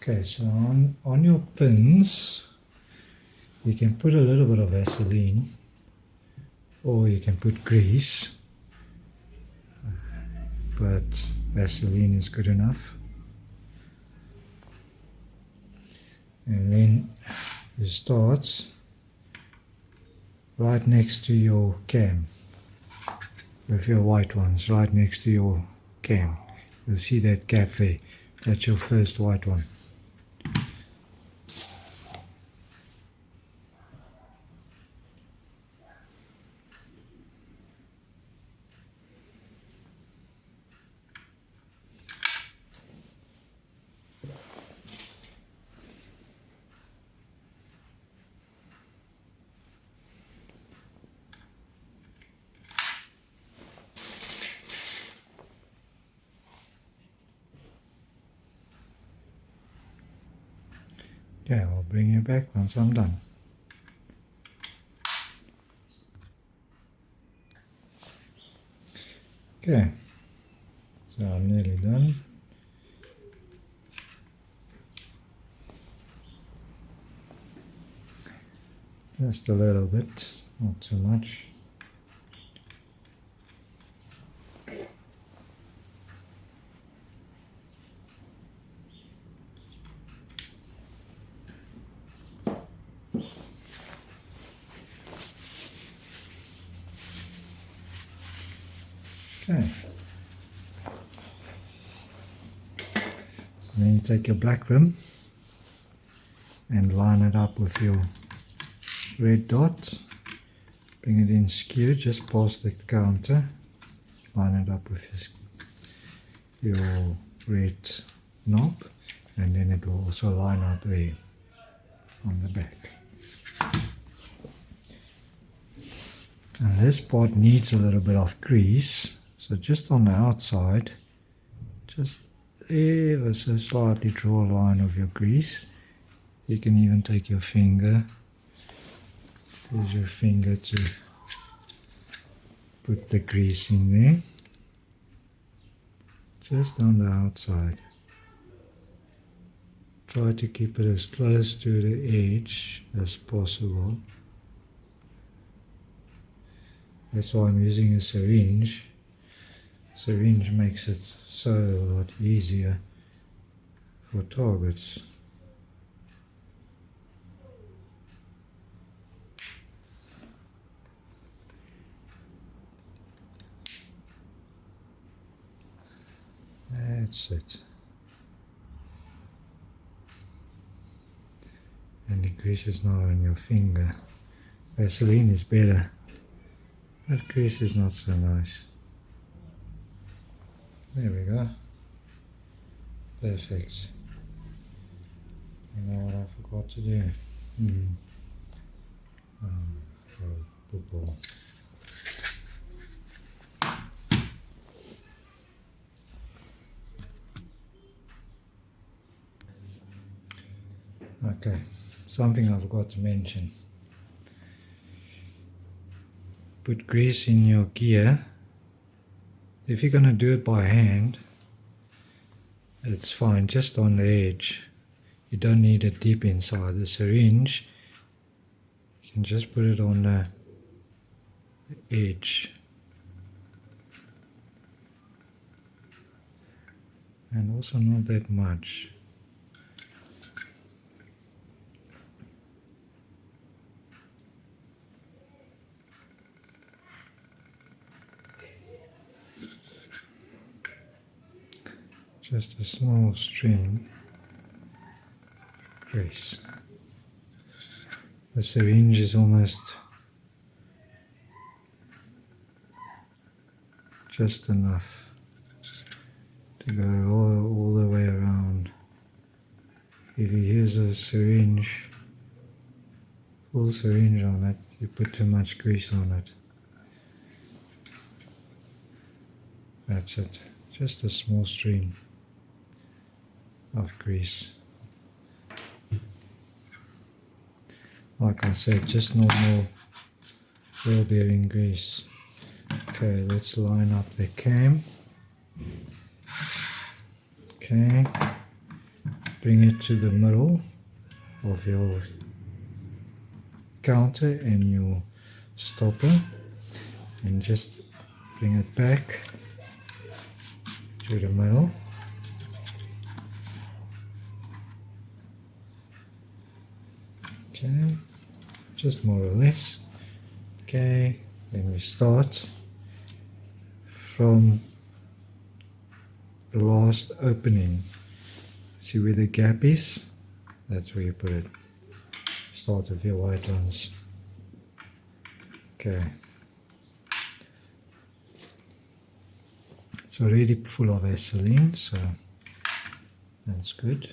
Okay, so on your pins, you can put a little bit of Vaseline, or you can put grease, but Vaseline is good enough. And then you start right next to your cam, with your white ones, right next to your cam. You'll see that gap there. That's your first white one. Okay, I'll bring you back once I'm done. Okay, so I'm nearly done. Just a little bit, not too much. Okay. So then you take your black rim and line it up with your red dot. Bring it in skew just past the counter. Line it up with your red knob, and then it will also line up there on the back. And this part needs a little bit of grease, so just on the outside, just ever so slightly draw a line of your grease. You can even take your finger, use your finger to put the grease in there, just on the outside. Try to keep it as close to the edge as possible. That's why I'm using a syringe. Syringe makes it so a lot easier for targets. That's it. And the grease is not on your finger. Vaseline is better, but grease is not so nice. There we go. Perfect. You know what I forgot to do? Football. Okay, something I forgot to mention. Put grease in your gear. If you're going to do it by hand, it's fine, just on the edge. You don't need it deep inside. The syringe, you can just put it on the edge. And also not that much. Just a small stream of grease. The syringe is almost just enough to go all the way around. If you use a syringe, full syringe on it, you put too much grease on it. That's it. Just a small stream of grease. Like I said, just normal ball bearing grease. Okay, let's line up the cam. Okay, bring it to the middle of your counter and your stopper, and just bring it back to the middle. Okay, just more or less. Okay, then we start from the last opening. See where the gap is? That's where you put it. Start with your white ones. Okay. It's already full of Vaseline, so that's good.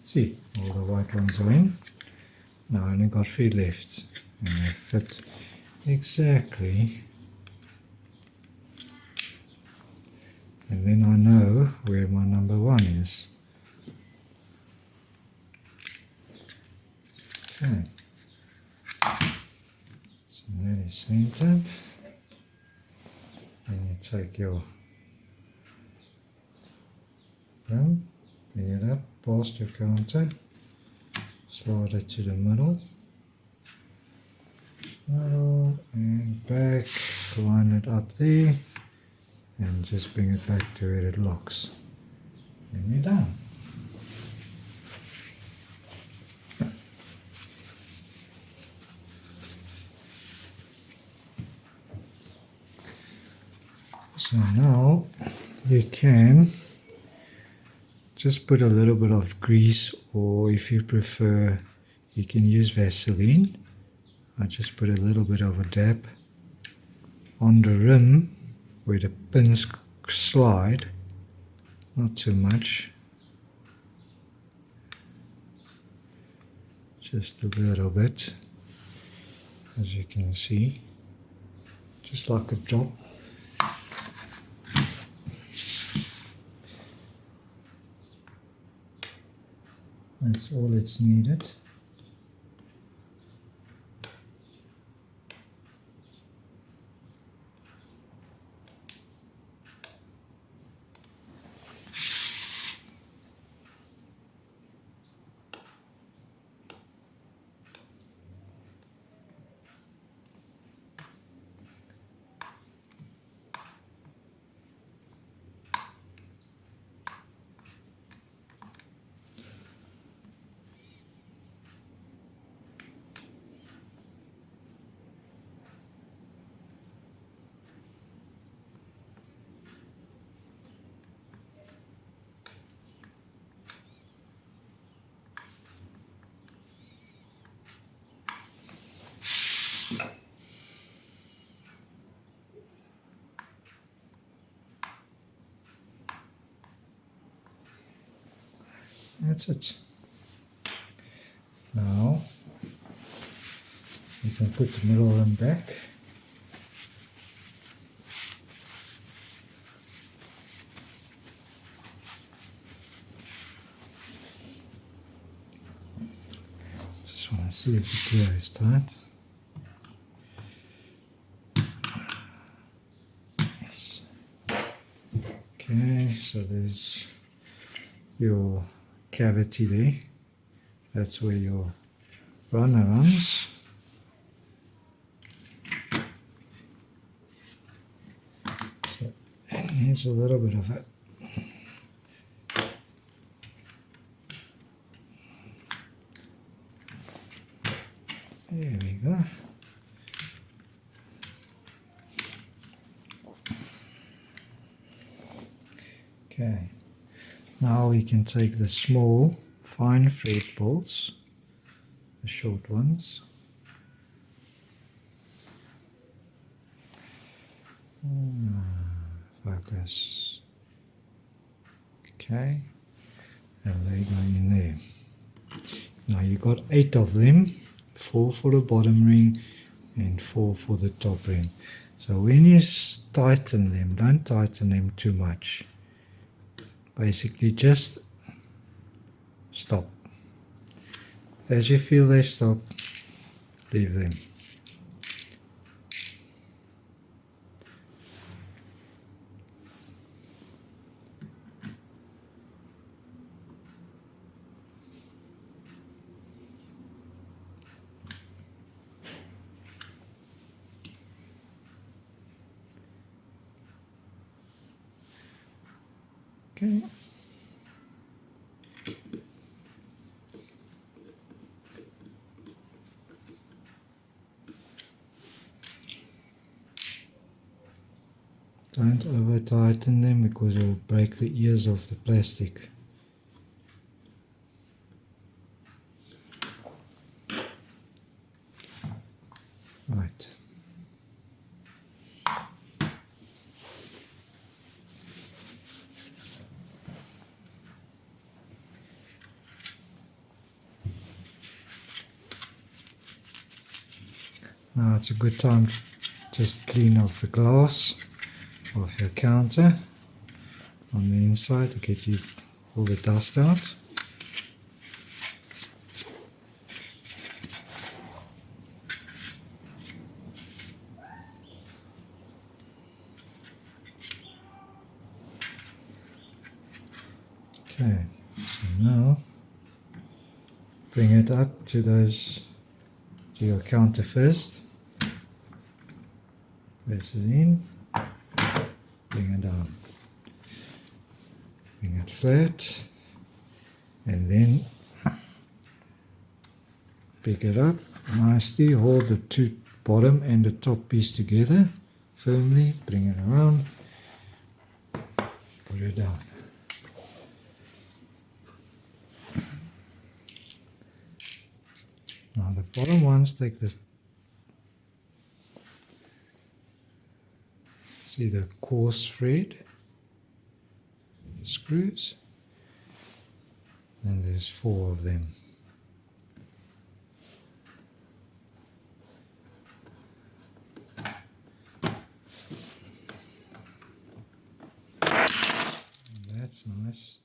See, all the white ones are in. Now I only got 3 left, and they fit exactly. And then I know where my number 1 is. Okay. So that is centered. Then you take your rim, bring it up past your counter, slide it to the middle, and back, line it up there, and just bring it back to where it locks. Then you're done. So now you can just put a little bit of grease, or if you prefer, you can use Vaseline. I just put a little bit of a dab on the rim where the pins slide, not too much, just a little bit, as you can see, just like a drop. That's all it's needed. That's it. Now you can put the middle one back. Just want to see if the gear is tight. Yes. Okay, so there's your cavity there. That's where your runner runs. So, and here's a little bit of it. There we go. Okay, now we can take the small fine thread bolts, the short ones, focus, okay, and they go in there. Now you got 8 of them, 4 for the bottom ring and 4 for the top ring. So when you tighten them, don't tighten them too much. Basically just stop. As you feel they stop, leave them. Okay. Don't over tighten them because you'll break the ears of the plastic. Right. Now it's a good time to just clean off the glass of your counter on the inside to get you all the dust out. Okay, so now bring it up to your counter first. Press it in, bring it down, bring it flat, and then pick it up nicely, hold the two bottom and the top piece together firmly, bring it around, put it down. Now the bottom ones take this, see the coarse thread, screws, and there's 4 of them. That's nice.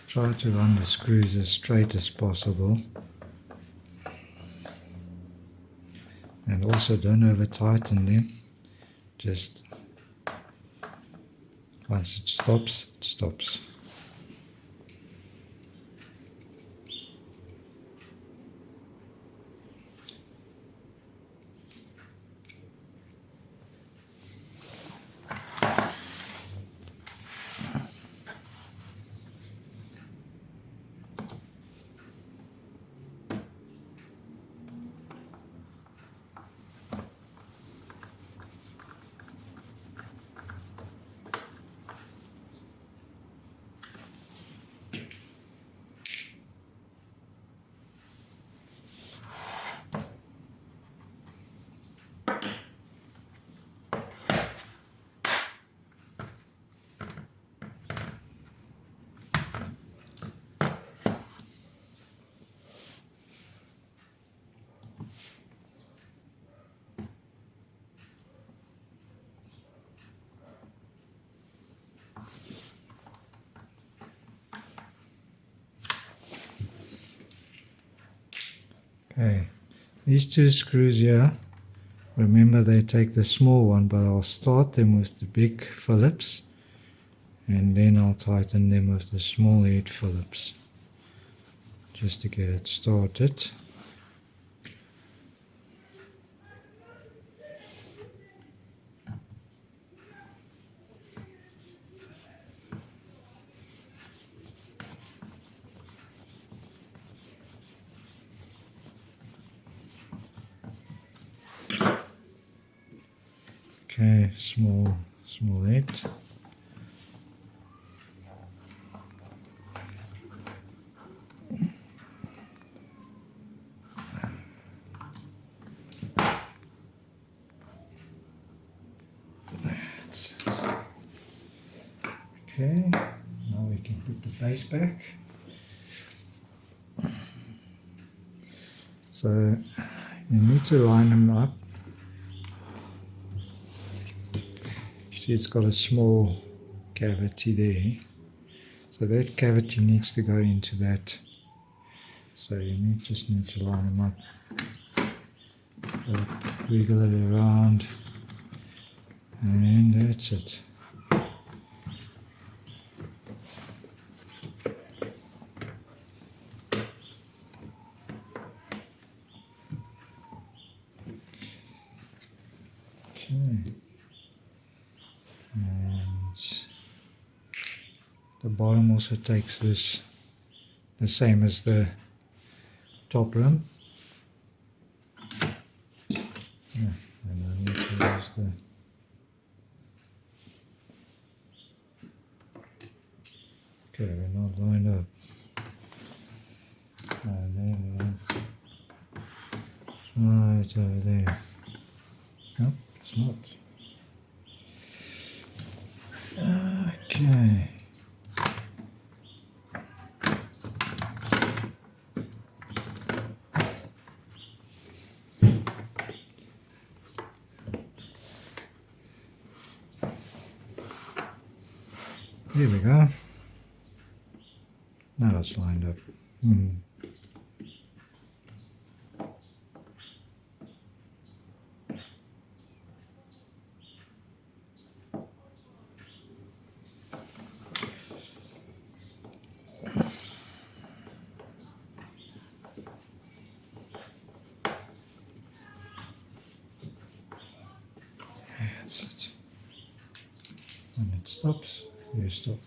Try to run the screws as straight as possible, and also don't over tighten them. Just once it stops, it stops. Okay, these two screws here, remember they take the small one, but I'll start them with the big Phillips and then I'll tighten them with the small head Phillips just to get it started. Okay, small head. That's it. Okay, now we can put the base back. So you need to line them up. See, it's got a small cavity there, so that cavity needs to go into that. So you just need to line them up, wiggle it around, and that's it. Okay. And the bottom also takes this the same as the top rim. Yeah, and I need to use the okay, we're not lined up. There we are. Right over there. Nope, it's not. Okay. There we go. Now it's lined up. That's it. When it stops, you stop.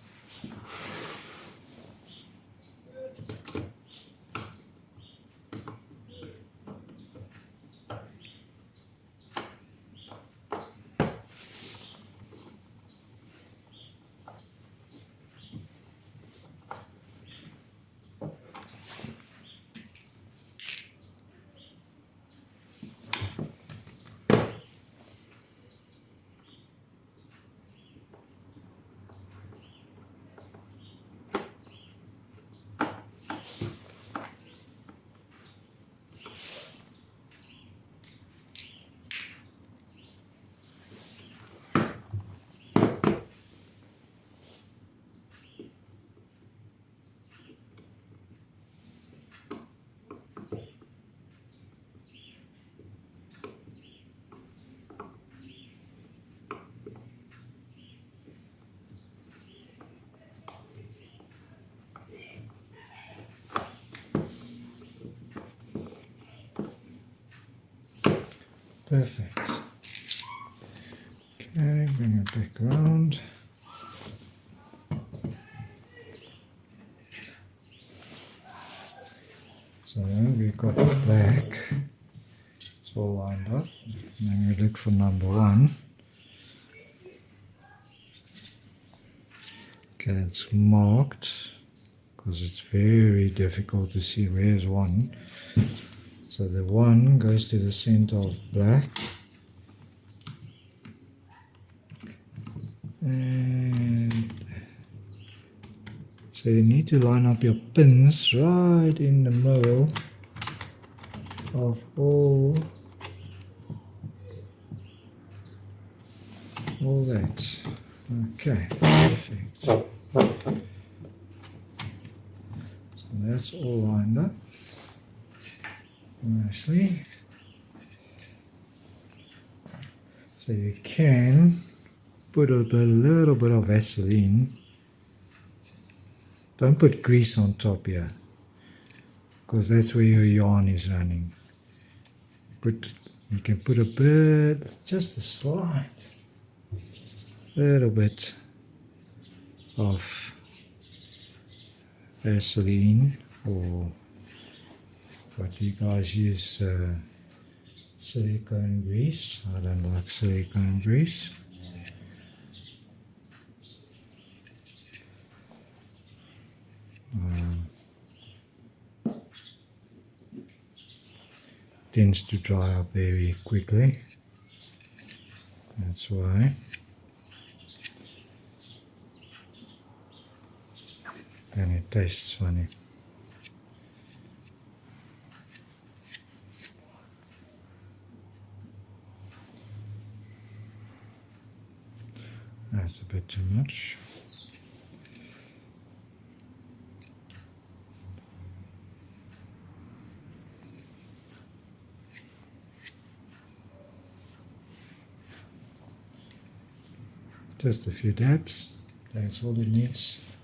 Perfect. Okay, bring it back around. So we've got the black. It's all lined up. And then we look for number 1. Okay, it's marked because it's very difficult to see where's 1. So the 1 goes to the center of black. And so you need to line up your pins right in the middle of all that. Okay, perfect. So that's all lined up nicely. So you can put a little bit of Vaseline. Don't put grease on top here, because that's where your yarn is running. You can put a bit, just a slight, little bit of Vaseline, or what you guys use, silicone grease. I don't like silicone grease. Tends to dry up very quickly. That's why. And it tastes funny. That's a bit too much. Just a few dabs, that's all it needs.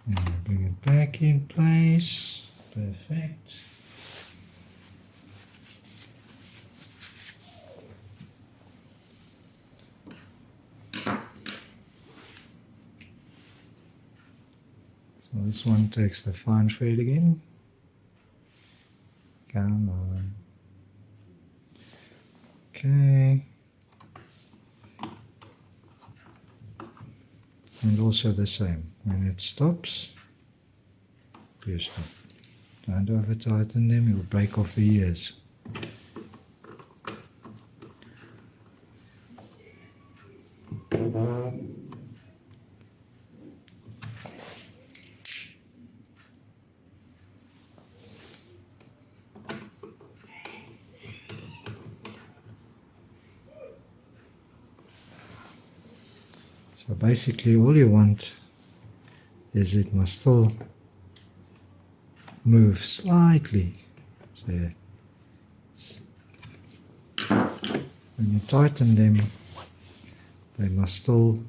And bring it back in place. Perfect. So this one takes the fine thread again. Come on. Okay. And also the same. When it stops, you stop. Don't over tighten them, you'll break off the ears. So basically all you want is it must still move slightly. So when you tighten them, they must still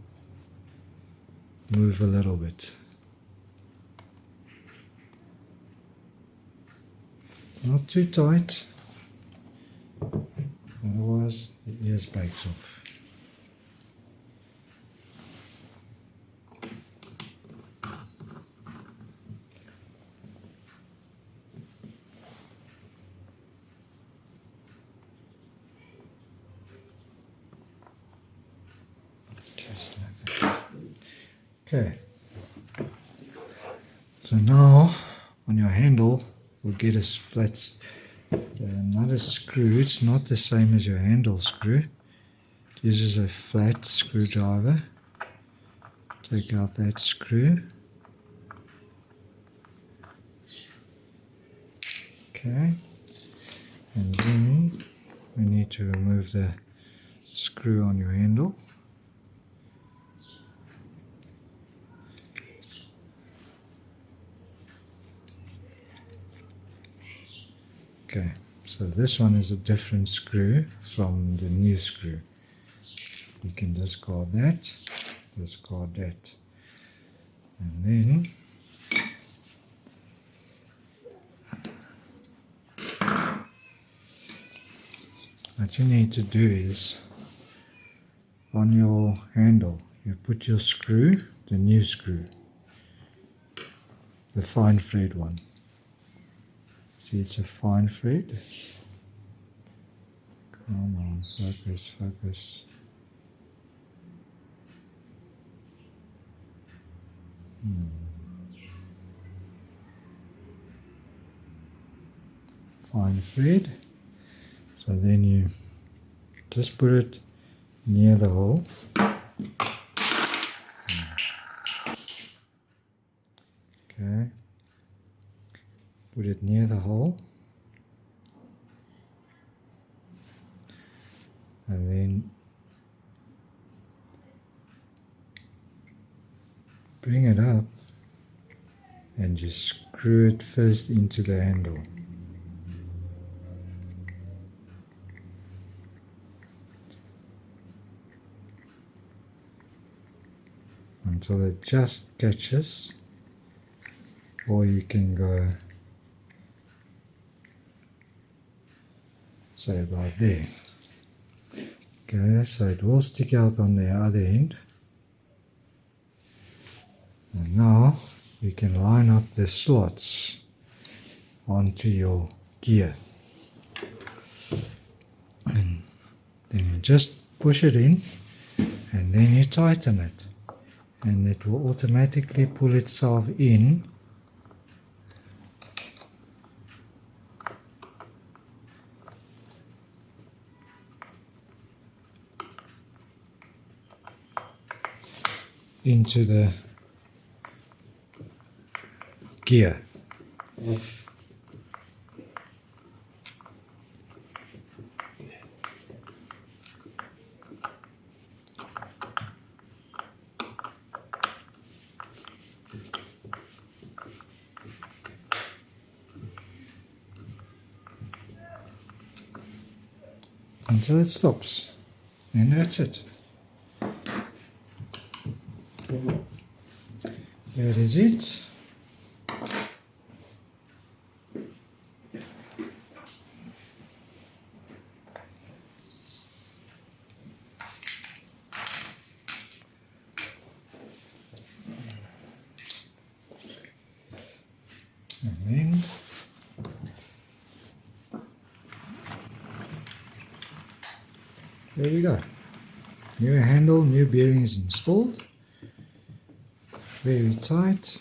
move a little bit. Not too tight, otherwise the ears breaks off. Just like that. Okay. So now on your handle we'll get a flat another screw. It's not the same as your handle screw. It uses a flat screwdriver. Take out that screw. Okay. And then we need to remove the screw on your handle. Okay, so this one is a different screw from the new screw. You can discard that, and then what you need to do is on your handle you put your screw, the new screw, the fine thread one. See, it's a fine thread. Come on, focus. Fine thread. So then you just put it near the hole. Okay. Put it near the hole. And then bring it up and just screw it first into the handle. Until it just catches, or you can go say about there. Okay, so it will stick out on the other end. And now you can line up the slots onto your gear. And then you just push it in and then you tighten it. And it will automatically pull itself in into the gear. Until it stops, and that's it. There is it. And then there you go. New handle, new bearings installed. Very tight.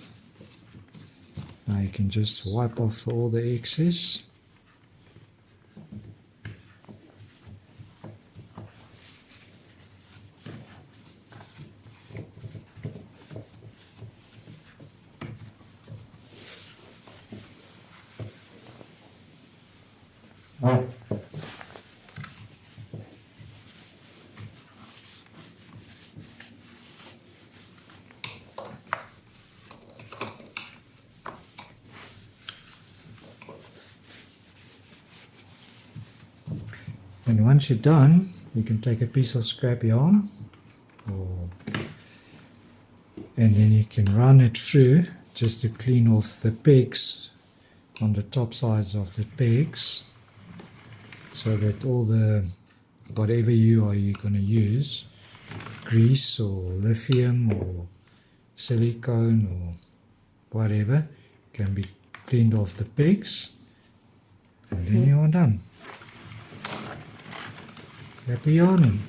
Now you can just wipe off all the excess. And once you're done, you can take a piece of scrap yarn, and then you can run it through just to clean off the pegs on the top sides of the pegs, so that all the whatever you going to use, grease or lithium or silicone or whatever, can be cleaned off the pegs, and then you are done. Happy yarning.